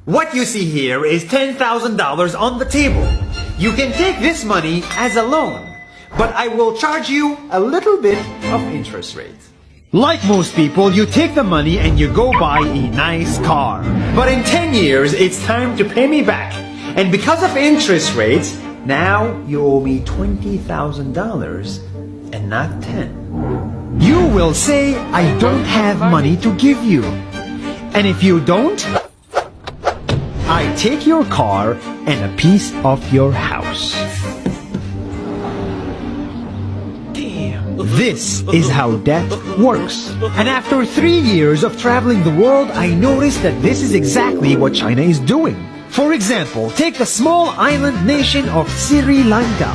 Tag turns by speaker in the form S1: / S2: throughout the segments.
S1: What you see here is $10,000 on the table. You can take this money as a loan, but I will charge you a little bit of interest rate. Like most people, you take the money and you go buy a nice car. But in 10 years, it's time to pay me back. And because of interest rates, now you owe me $20,000 and not 10. You will say, I don't have money to give you. And if you don't, I take your car and a piece of your house. This is how debt works. And after 3 years of traveling the world, I noticed that this is exactly what China is doing. For example, take the small island nation of Sri Lanka.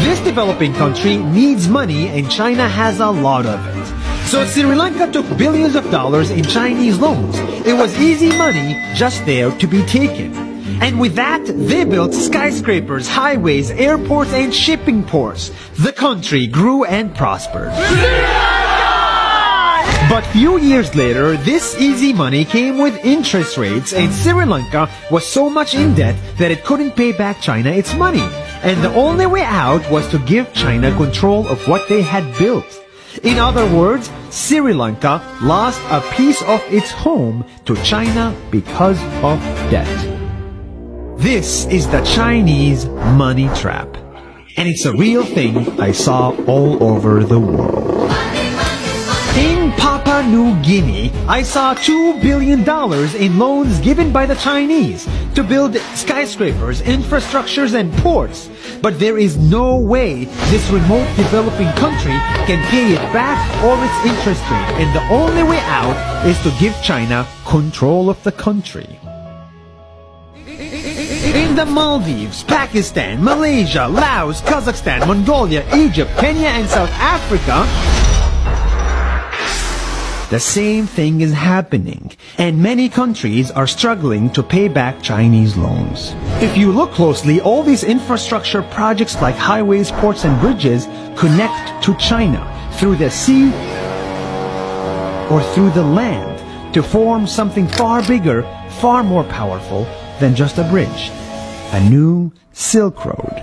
S1: This developing country needs money and China has a lot of it. So Sri Lanka took billions of dollars in Chinese loans. It was easy money just there to be taken. And with that, they built skyscrapers, highways, airports, and shipping ports. The country grew and prospered. But few years later, this easy money came with interest rates, and Sri Lanka was so much in debt that it couldn't pay back China its money. And the only way out was to give China control of what they had built. In other words, Sri Lanka lost a piece of its home to China because of debt. This is the Chinese money trap. And it's a real thing I saw all over the world. In Papua New Guinea, I saw $2 billion in loans given by the Chinese to build skyscrapers, infrastructures, and ports. But there is no way this remote developing country can pay it back or its interest rate. And the only way out is to give China control of the country. In the Maldives, Pakistan, Malaysia, Laos, Kazakhstan, Mongolia, Egypt, Kenya, and South Africa, the same thing is happening, and many countries are struggling to pay back Chinese loans. If you look closely, all these infrastructure projects like highways, ports, and bridges connect to China through the sea or through the land to form something far bigger, far more powerful than just a bridge, a new Silk Road.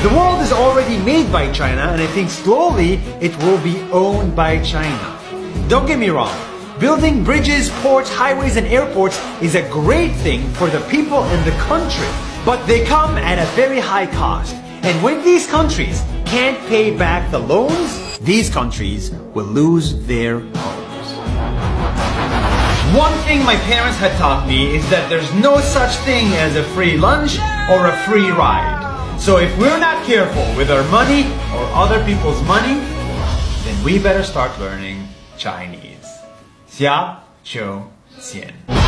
S1: The world is already made by China, and I think slowly it will be owned by China. Don't get me wrong, building bridges, ports, highways, and airports is a great thing for the people and the country, but they come at a very high cost. And when these countries can't pay back the loans, these countries will lose their homes. One thing my parents had taught me is that there's no such thing as a free lunch or a free ride. So if we're not careful with our money or other people's money, then we better start learning Chinese. 下周见。